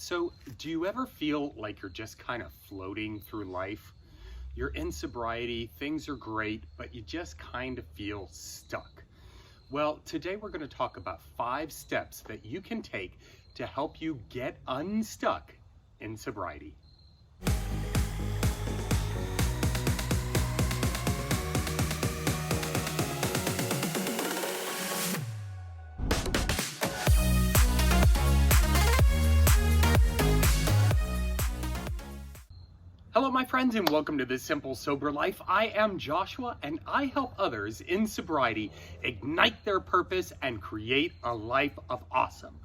So, do you ever feel like you're just kind of floating through life? You're in sobriety, things are great, but you just kind of feel stuck. Well, today we're going to talk about 5 steps that you can take to help you get unstuck in sobriety. Hello, my friends, and welcome to This Simple Sober Life. I am Joshua, and I help others in sobriety ignite their purpose and create a life of awesome.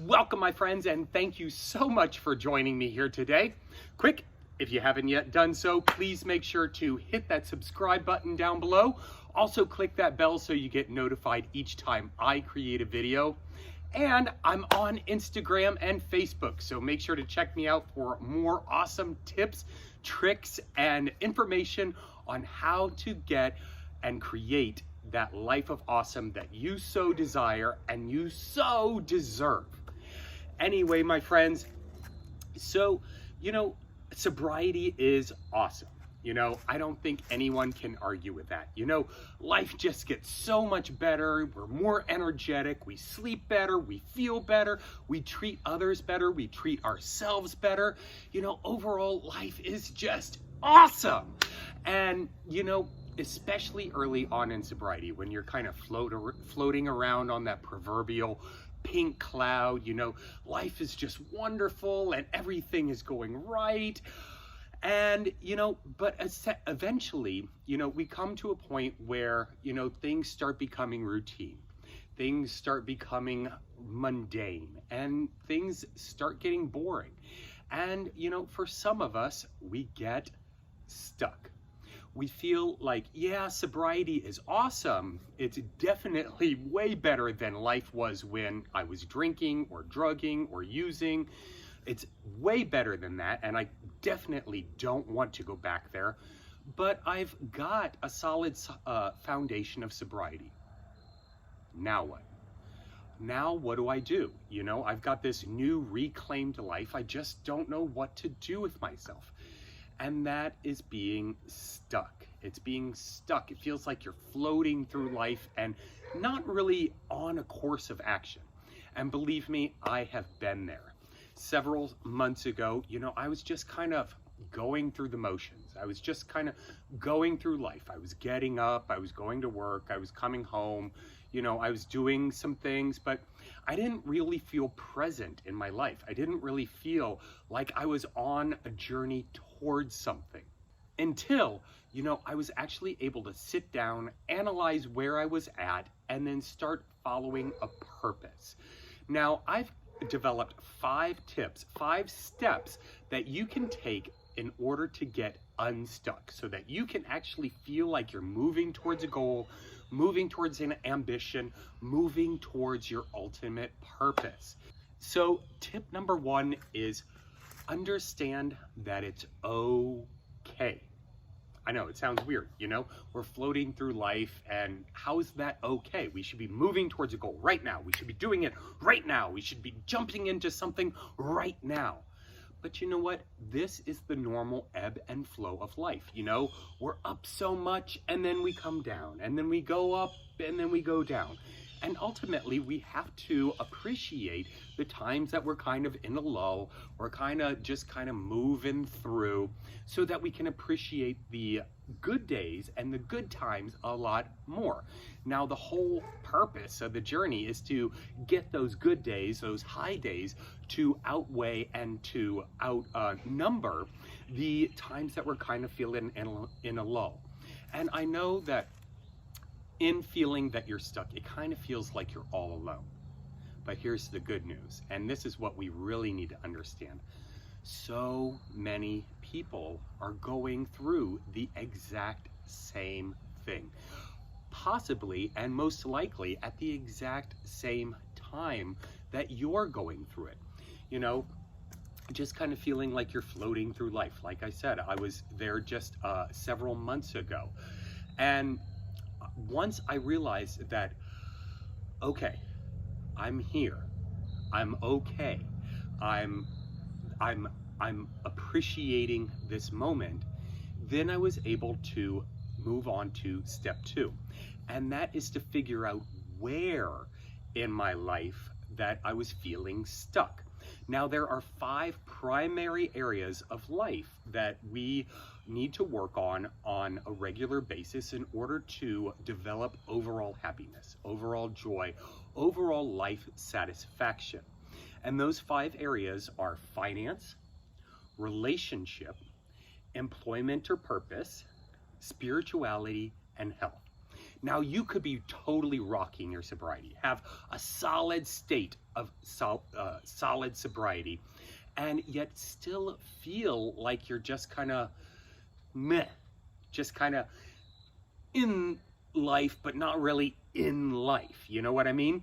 Welcome, my friends, and thank you so much for joining me here today. Quick, if you haven't yet done so, please make sure to hit that subscribe button down below. Also, click that bell so you get notified each time I create a video. And I'm on Instagram and Facebook, so make sure to check me out for more awesome tips, tricks, and information on how to get and create that life of awesome that you so desire and you so deserve. Anyway, my friends, so, sobriety is awesome. I don't think anyone can argue with that. Life just gets so much better. We're more energetic. We sleep better. We feel better. We treat others better. We treat ourselves better. Overall, life is just awesome. And, especially early on in sobriety, when you're kind of floating around on that proverbial pink cloud, life is just wonderful and everything is going right. And, but eventually, we come to a point where, things start becoming routine. Things start becoming mundane and things start getting boring. And, for some of us, we get stuck. We feel like, yeah, sobriety is awesome. It's definitely way better than life was when I was drinking or drugging or using. It's way better than that, and I definitely don't want to go back there, but I've got a solid foundation of sobriety. Now what? Now what do I do? I've got this new reclaimed life. I just don't know what to do with myself. And that is being stuck. It's being stuck. It feels like you're floating through life and not really on a course of action. And believe me, I have been there. Several months ago, I was just kind of going through the motions. I was just kind of going through life. I was getting up, I was going to work, I was coming home, I was doing some things, but I didn't really feel present in my life. I didn't really feel like I was on a journey towards something until, I was actually able to sit down, analyze where I was at, and then start following a purpose. Now, I've developed 5 tips, 5 steps that you can take in order to get unstuck so that you can actually feel like you're moving towards a goal, moving towards an ambition, moving towards your ultimate purpose. So tip number 1 is understand that it's okay. I know it sounds weird, we're floating through life, and how is that okay? We should be moving towards a goal right now. We should be doing it right now. We should be jumping into something right now. But you know what? This is the normal ebb and flow of life. We're up so much and then we come down, and then we go up and then we go down. And ultimately, we have to appreciate the times that we're kind of in a lull, we're kind of moving through, so that we can appreciate the good days and the good times a lot more. Now, the whole purpose of the journey is to get those good days, those high days, to outweigh and to outnumber the times that we're kind of feeling in a lull. And I know that in feeling that you're stuck, it kind of feels like you're all alone. But here's the good news, and this is what we really need to understand. So many people are going through the exact same thing, possibly and most likely at the exact same time that you're going through it. Just kind of feeling like you're floating through life. Like I said, I was there just several months ago, and once I realized that, okay, I'm here, I'm okay, I'm I'm appreciating this moment, then I was able to move on to step 2. And that is to figure out where in my life that I was feeling stuck. Now, there are 5 primary areas of life that we need to work on a regular basis in order to develop overall happiness, overall joy, overall life satisfaction. And those 5 areas are finance, relationship, employment or purpose, spirituality, and health. Now, you could be totally rocking your sobriety, have a solid state of solid sobriety, and yet still feel like you're just kind of meh, just kind of in life, but not really in life. You know what I mean?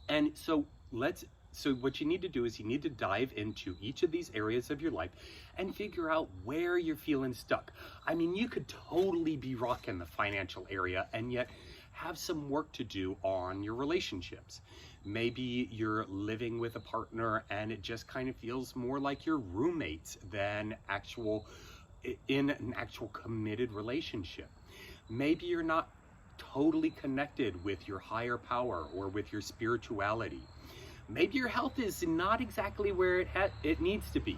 And so what you need to do is you need to dive into each of these areas of your life and figure out where you're feeling stuck. I mean, you could totally be rocking the financial area and yet have some work to do on your relationships. Maybe you're living with a partner and it just kind of feels more like you're roommates than in an actual committed relationship. Maybe you're not totally connected with your higher power or with your spirituality. Maybe your health is not exactly where it needs to be,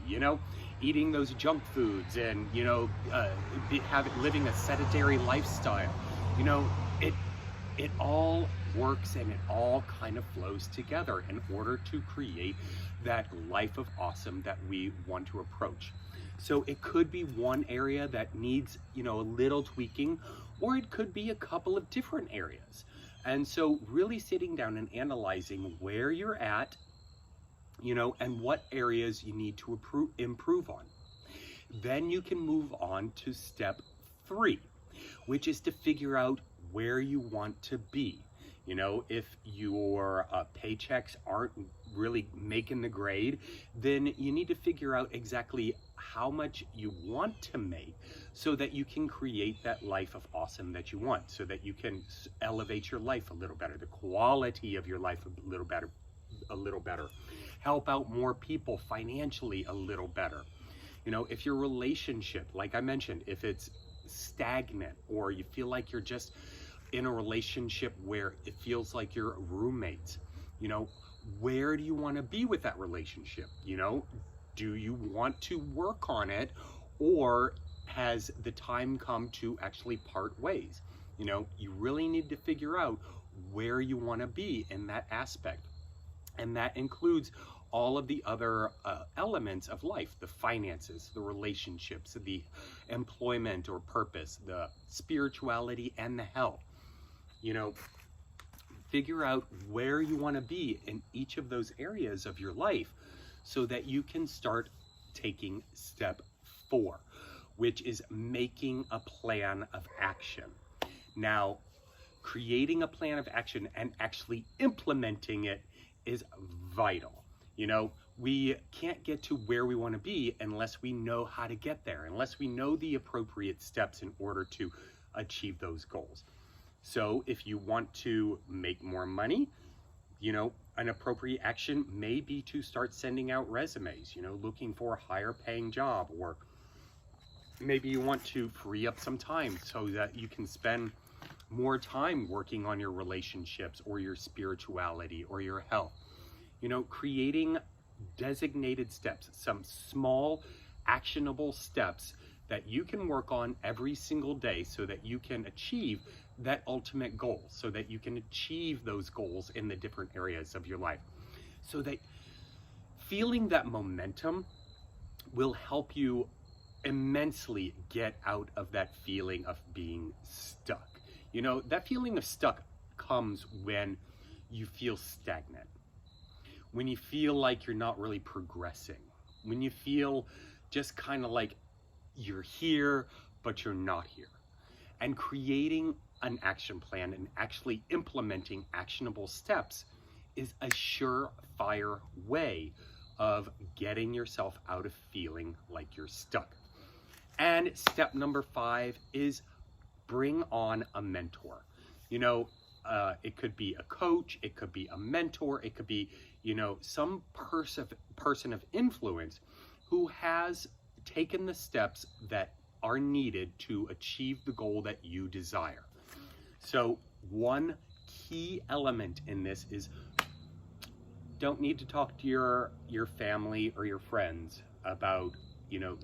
eating those junk foods and, living a sedentary lifestyle. It all works and it all kind of flows together in order to create that life of awesome that we want to approach. So it could be one area that needs, a little tweaking, or it could be a couple of different areas. And so really sitting down and analyzing where you're at, and what areas you need to improve on. Then you can move on to step 3, which is to figure out where you want to be. If your paychecks aren't really making the grade, then you need to figure out exactly how much you want to make so that you can create that life of awesome that you want, so that you can elevate your life a little better, the quality of your life a little better, help out more people financially a little better. If your relationship, like I mentioned, if it's stagnant or you feel like you're just in a relationship where it feels like you're roommates, where do you want to be with that relationship? Do you want to work on it, or has the time come to actually part ways? You really need to figure out where you want to be in that aspect. And that includes all of the other elements of life, the finances, the relationships, the employment or purpose, the spirituality, and the health. Figure out where you want to be in each of those areas of your life so that you can start taking step 4, which is making a plan of action. Now, creating a plan of action and actually implementing it is vital. We can't get to where we want to be unless we know how to get there, unless we know the appropriate steps in order to achieve those goals. So if you want to make more money, an appropriate action may be to start sending out resumes, looking for a higher paying job, or maybe you want to free up some time so that you can spend more time working on your relationships or your spirituality or your health. Creating designated steps, some small actionable steps that you can work on every single day so that you can achieve that ultimate goal, so that you can achieve those goals in the different areas of your life. So that feeling that momentum will help you immensely get out of that feeling of being stuck. That feeling of stuck comes when you feel stagnant, when you feel like you're not really progressing, when you feel just kind of like you're here, but you're not here. And creating an action plan and actually implementing actionable steps is a surefire way of getting yourself out of feeling like you're stuck. And step number 5 is bring on a mentor. It could be a coach, it could be a mentor, it could be, some person of influence who has taken the steps that are needed to achieve the goal that you desire. So one key element in this is, don't need to talk to your family or your friends about,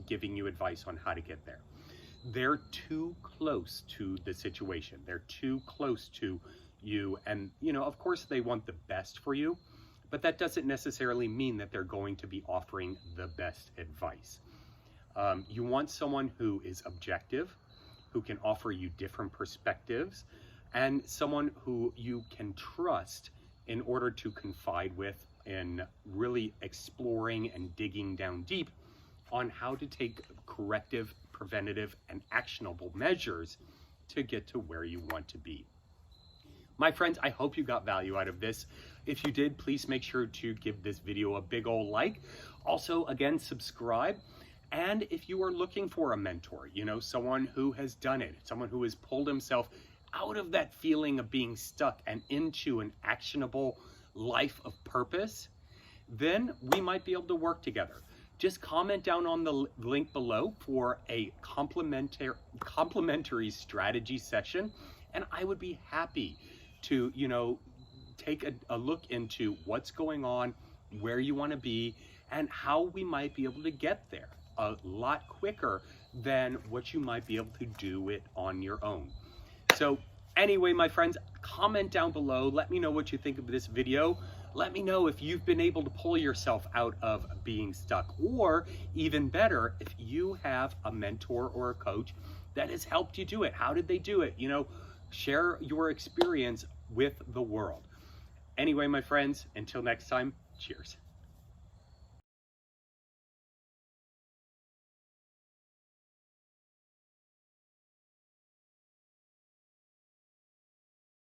giving you advice on how to get there. They're too close to the situation. They're too close to you. And, of course they want the best for you, but that doesn't necessarily mean that they're going to be offering the best advice. You want someone who is objective, who can offer you different perspectives, and someone who you can trust in order to confide with in really exploring and digging down deep on how to take corrective, preventative, and actionable measures to get to where you want to be. My friends, I hope you got value out of this. If you did, please make sure to give this video a big old like. Also, again, subscribe. And if you are looking for a mentor, someone who has done it, someone who has pulled himself out of that feeling of being stuck and into an actionable life of purpose, then we might be able to work together. Just comment down on the link below for a complimentary strategy session, and I would be happy to, take a look into what's going on, where you want to be, and how we might be able to get there a lot quicker than what you might be able to do it on your own. So anyway, my friends, comment down below. Let me know what you think of this video. Let me know if you've been able to pull yourself out of being stuck, or even better, if you have a mentor or a coach that has helped you do it. How did they do it? Share your experience with the world. Anyway, my friends, until next time, cheers.